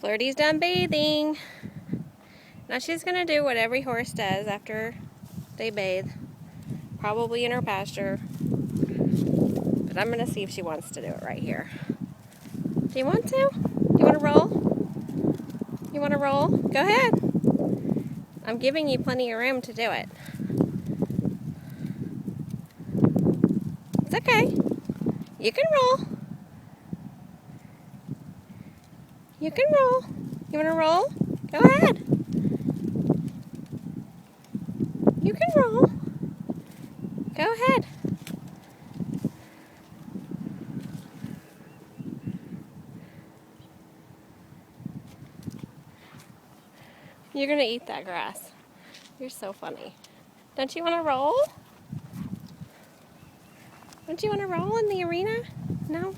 Flirty's done bathing. Now she's going to do what every horse does after they bathe. Probably in her pasture. But I'm going to see if she wants to do it right here. Do you want to? You want to roll? You want to roll? Go ahead. I'm giving you plenty of room to do it. It's okay. You can roll. You can roll. You want to roll? Go ahead. You can roll. Go ahead. You're going to eat that grass. You're so funny. Don't you want to roll? Don't you want to roll in the arena? No?